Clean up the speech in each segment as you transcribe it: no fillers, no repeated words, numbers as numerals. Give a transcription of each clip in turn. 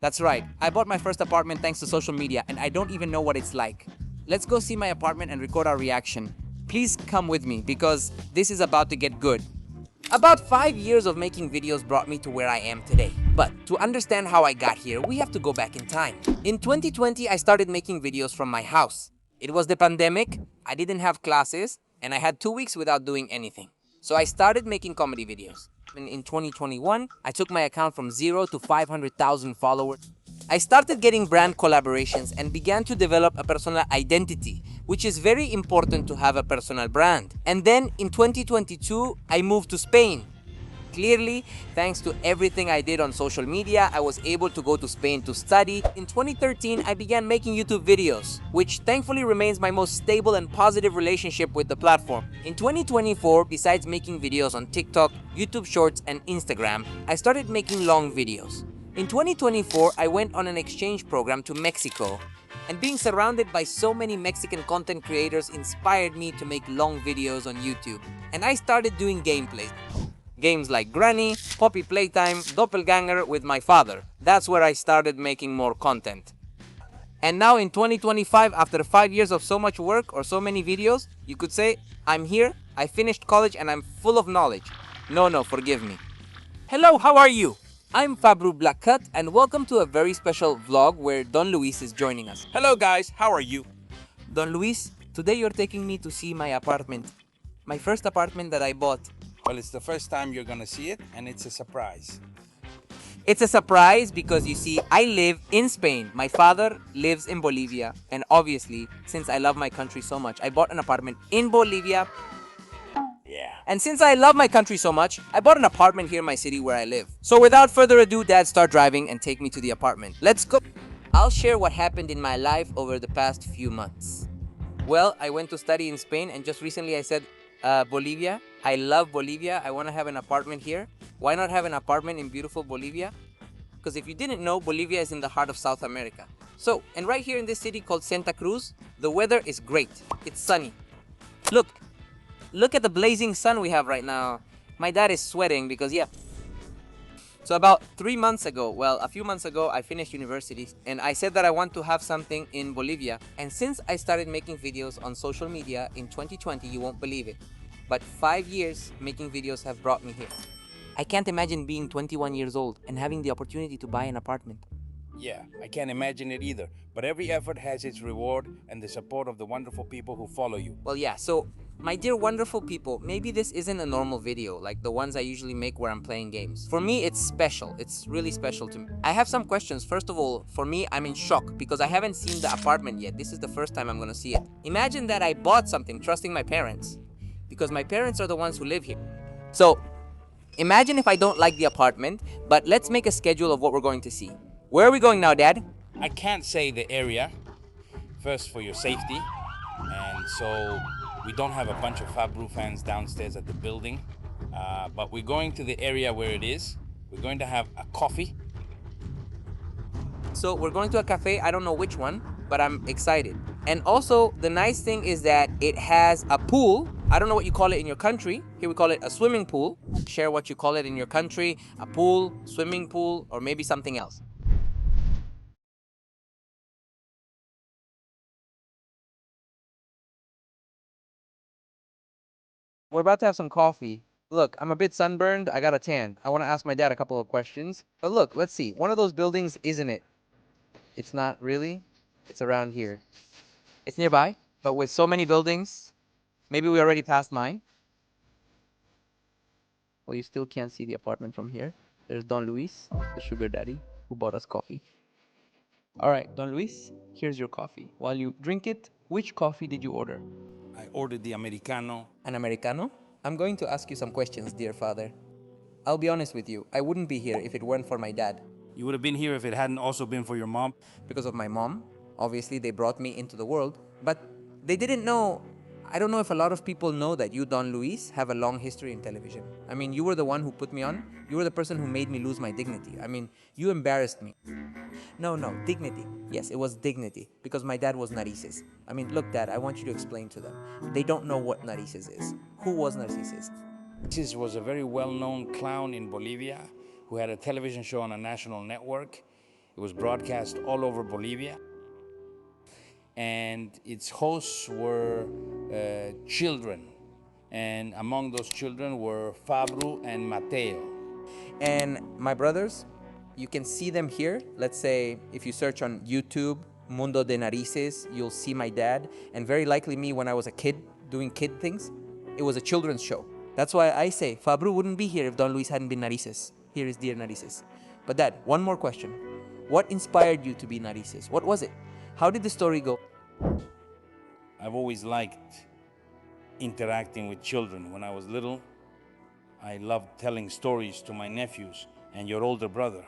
That's right. I bought my first apartment thanks to social media, and I don't even know what it's like. Let's go see my apartment and record our reaction. Please come with me because this is about to get good. About 5 years of making videos brought me to where I am today. But to understand how I got here, we have to go back in time. In 2020, I started making videos from my house. It was the pandemic, I didn't have classes, and I had 2 weeks without doing anything. So I started making comedy videos. In 2021, I took my account from 0 to 500,000 followers. I started getting brand collaborations and began to develop a personal identity, which is very important to have a personal brand. And then in 2022, I moved to Spain. Clearly, thanks to everything I did on social media, I was able to go to Spain to study. In 2013, I began making YouTube videos, which thankfully remains my most stable and positive relationship with the platform. In 2024, besides making videos on TikTok, YouTube Shorts, and Instagram, I started making long videos. In 2024, I went on an exchange program to Mexico, and being surrounded by so many Mexican content creators inspired me to make long videos on YouTube. And I started doing gameplays. Games like Granny, Poppy Playtime, Doppelganger with my father. That's where I started making more content. And now in 2025, after 5 years of so much work or so many videos, you could say, I'm here, I finished college, and I'm full of knowledge. No, forgive me. Hello, how are you? I'm Fabru Blackcut, and welcome to a very special vlog where Don Luis is joining us. Hello guys, how are you? Don Luis, today you're taking me to see my apartment. My first apartment that I bought. Well, it's the first time you're gonna see it, and it's a surprise. It's a surprise because you see, I live in Spain. My father lives in Bolivia. And obviously, since I love my country so much, I bought an apartment in Bolivia. Yeah. And since I love my country so much, I bought an apartment here in my city where I live. So without further ado, Dad, start driving and take me to the apartment. Let's go. I'll share what happened in my life over the past few months. Well, I went to study in Spain, and just recently I said, Bolivia. I love Bolivia. I want to have an apartment here. Why not have an apartment in beautiful Bolivia? Because if you didn't know, Bolivia is in the heart of South America. So, and right here in this city called Santa Cruz, the weather is great. It's sunny. Look at the blazing sun we have right now. My dad is sweating because, yeah. So about 3 months ago, well, a few months ago, I finished university and I said that I want to have something in Bolivia. And since I started making videos on social media in 2020, you won't believe it, but 5 years making videos have brought me here. I can't imagine being 21 years old and having the opportunity to buy an apartment. Yeah, I can't imagine it either. But every effort has its reward and the support of the wonderful people who follow you. Well, yeah, so my dear wonderful people, maybe this isn't a normal video like the ones I usually make where I'm playing games. For me, it's special. It's really special to me. I have some questions. First of all, for me, I'm in shock because I haven't seen the apartment yet. This is the first time I'm gonna see it. Imagine that I bought something trusting my parents because my parents are the ones who live here. So, imagine if I don't like the apartment, but let's make a schedule of what we're going to see. Where are we going now, Dad? I can't say the area, first for your safety, and so we don't have a bunch of Fabru fans downstairs at the building, but we're going to the area where it is. We're going to have a coffee. So we're going to a cafe, I don't know which one, but I'm excited. And also, the nice thing is that it has a pool. I don't know what you call it in your country. Here we call it a swimming pool. Share what you call it in your country, a pool, swimming pool, or maybe something else. We're about to have some coffee. Look, I'm a bit sunburned. I got a tan. I want to ask my dad a couple of questions. But look, let's see. One of those buildings, isn't it? It's not really. It's around here. It's nearby, but with so many buildings, maybe we already passed mine. Well, you still can't see the apartment from here. There's Don Luis, the sugar daddy, who bought us coffee. All right, Don Luis, here's your coffee. While you drink it, which coffee did you order? I ordered the Americano. An Americano? I'm going to ask you some questions, dear father. I'll be honest with you, I wouldn't be here if it weren't for my dad. You would have been here if it hadn't also been for your mom. Because of my mom, obviously they brought me into the world, but they didn't know. I don't know if a lot of people know that you, Don Luis, have a long history in television. I mean, you were the one who put me on. You were the person who made me lose my dignity. I mean, you embarrassed me. No, dignity. Yes, it was dignity, because my dad was Narices. I mean, look, Dad, I want you to explain to them. They don't know what Narices is. Who was Narices? This was a very well-known clown in Bolivia who had a television show on a national network. It was broadcast all over Bolivia. And its hosts were children. And among those children were Fabru and Mateo. And my brothers, you can see them here. Let's say if you search on YouTube, Mundo de Narices, you'll see my dad. And very likely me when I was a kid doing kid things. It was a children's show. That's why I say Fabru wouldn't be here if Don Luis hadn't been Narices. Here is Dear Narices. But Dad, one more question. What inspired you to be Narices? What was it? How did the story go? I've always liked interacting with children. When I was little, I loved telling stories to my nephews and your older brother.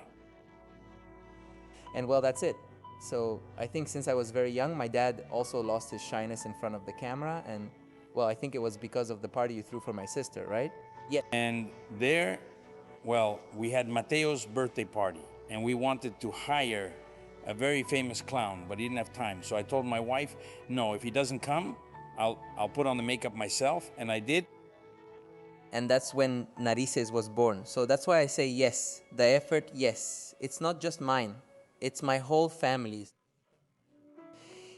And well, that's it. So I think since I was very young, my dad also lost his shyness in front of the camera. And well, I think it was because of the party you threw for my sister, right? Yeah. And there, well, we had Mateo's birthday party and we wanted to hire a very famous clown, but he didn't have time. So I told my wife, no, if he doesn't come, I'll put on the makeup myself, and I did. And that's when Narices was born. So that's why I say yes. The effort, yes. It's not just mine. It's my whole family's.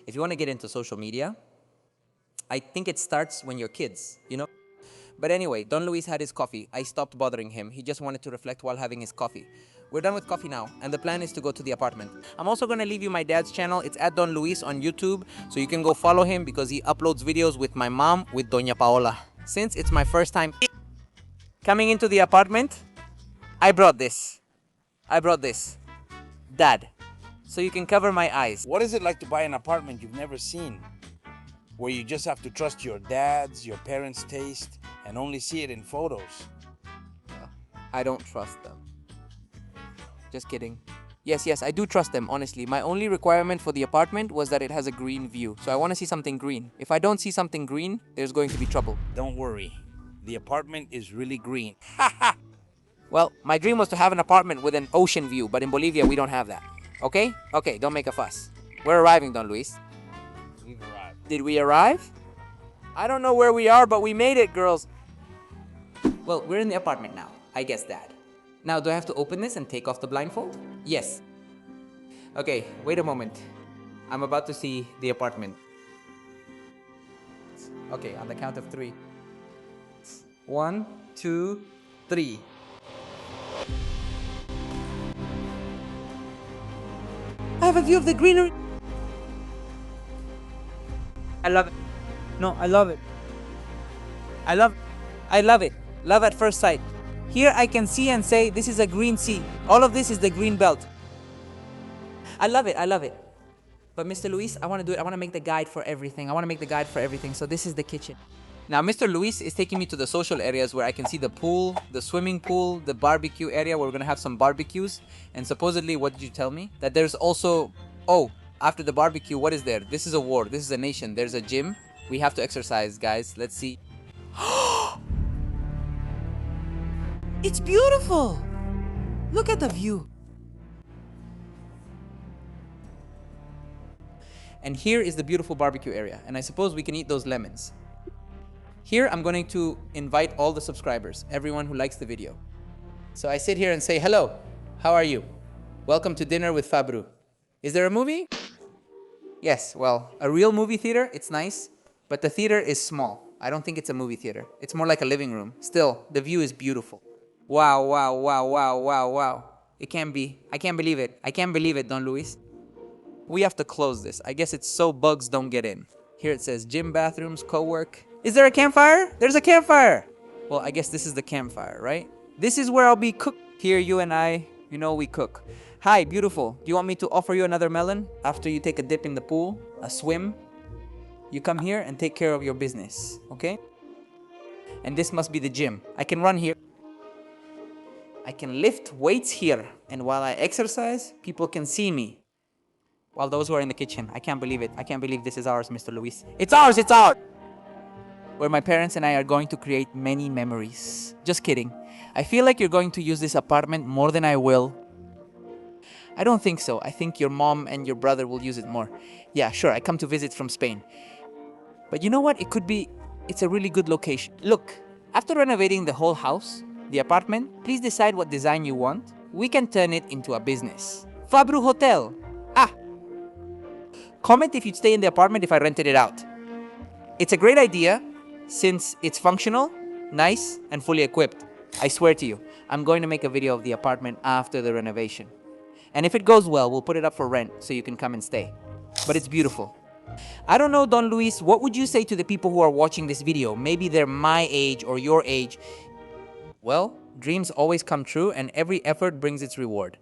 If you want to get into social media, I think it starts when you're kids, you know? But anyway, Don Luis had his coffee. I stopped bothering him. He just wanted to reflect while having his coffee. We're done with coffee now, and the plan is to go to the apartment. I'm also going to leave you my dad's channel. It's at Don Luis on YouTube, so you can go follow him because he uploads videos with my mom, with Doña Paola. Since it's my first time coming into the apartment, I brought this. Dad, so you can cover my eyes. What is it like to buy an apartment you've never seen, where you just have to trust your dad's, your parents' taste, and only see it in photos? I don't trust them. Just kidding. Yes, I do trust them, honestly. My only requirement for the apartment was that it has a green view. So I want to see something green. If I don't see something green, there's going to be trouble. Don't worry. The apartment is really green. Well, my dream was to have an apartment with an ocean view, but in Bolivia, we don't have that. Okay? Okay, don't make a fuss. We're arriving, Don Luis. We've arrived. Did we arrive? I don't know where we are, but we made it, girls. Well, we're in the apartment now. I guess that. Now, do I have to open this and take off the blindfold? Yes. Okay, wait a moment. I'm about to see the apartment. Okay, on the count of 3. 1, 2, 3. I have a view of the greenery. I love it. No, I love it. I love it. Love at first sight. Here I can see and say this is a green sea. All of this is the green belt. I love it. But Mr. Luis, I want to do it. I want to make the guide for everything. So this is the kitchen. Now, Mr. Luis is taking me to the social areas where I can see the pool, the swimming pool, the barbecue area where we're going to have some barbecues. And supposedly, what did you tell me? That there's also, after the barbecue, what is there? This is a war. This is a nation. There's a gym. We have to exercise, guys. Let's see. It's beautiful. Look at the view. And here is the beautiful barbecue area. And I suppose we can eat those lemons. Here, I'm going to invite all the subscribers, everyone who likes the video. So I sit here and say, hello, how are you? Welcome to dinner with Fabru. Is there a movie? Yes, well, a real movie theater, it's nice, but the theater is small. I don't think it's a movie theater. It's more like a living room. Still, the view is beautiful. Wow. It can't be. I can't believe it, Don Luis. We have to close this. I guess it's so bugs don't get in. Here it says gym, bathrooms, co-work. Is there a campfire? There's a campfire. Well, I guess this is the campfire, right? This is where I'll be cooked. Here, you and I, we cook. Hi, beautiful. Do you want me to offer you another melon after you take a dip in the pool, a swim? You come here and take care of your business, okay? And this must be the gym. I can run here. I can lift weights here. And while I exercise, people can see me. While those who are in the kitchen, I can't believe it. I can't believe this is ours, Mr. Luis. It's ours! Where my parents and I are going to create many memories. Just kidding. I feel like you're going to use this apartment more than I will. I don't think so. I think your mom and your brother will use it more. Yeah, sure, I come to visit from Spain. But you know what? It's a really good location. Look, after renovating the whole house, the apartment, please decide what design you want. We can turn it into a business. Fabru Hotel. Ah. Comment if you'd stay in the apartment if I rented it out. It's a great idea since it's functional, nice, and fully equipped. I swear to you, I'm going to make a video of the apartment after the renovation. And if it goes well, we'll put it up for rent so you can come and stay. But it's beautiful. I don't know, Don Luis, what would you say to the people who are watching this video? Maybe they're my age or your age. Well, dreams always come true and every effort brings its reward.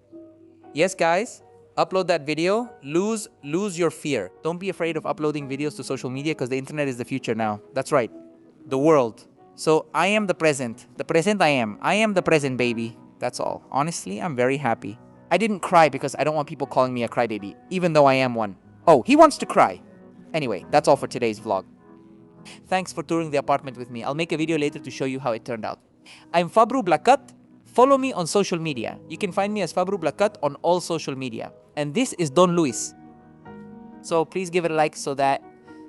Yes, guys, upload that video. Lose your fear. Don't be afraid of uploading videos to social media because the internet is the future now. That's right. The world. So I am the present. The present I am. I am the present, baby. That's all. Honestly, I'm very happy. I didn't cry because I don't want people calling me a crybaby, even though I am one. Oh, he wants to cry. Anyway, that's all for today's vlog. Thanks for touring the apartment with me. I'll make a video later to show you how it turned out. I'm Fabru Blakat. Follow me on social media. You can find me as Fabru Blakat on all social media. And this is Don Luis. So please give it a like so that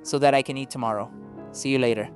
I can eat tomorrow. See you later.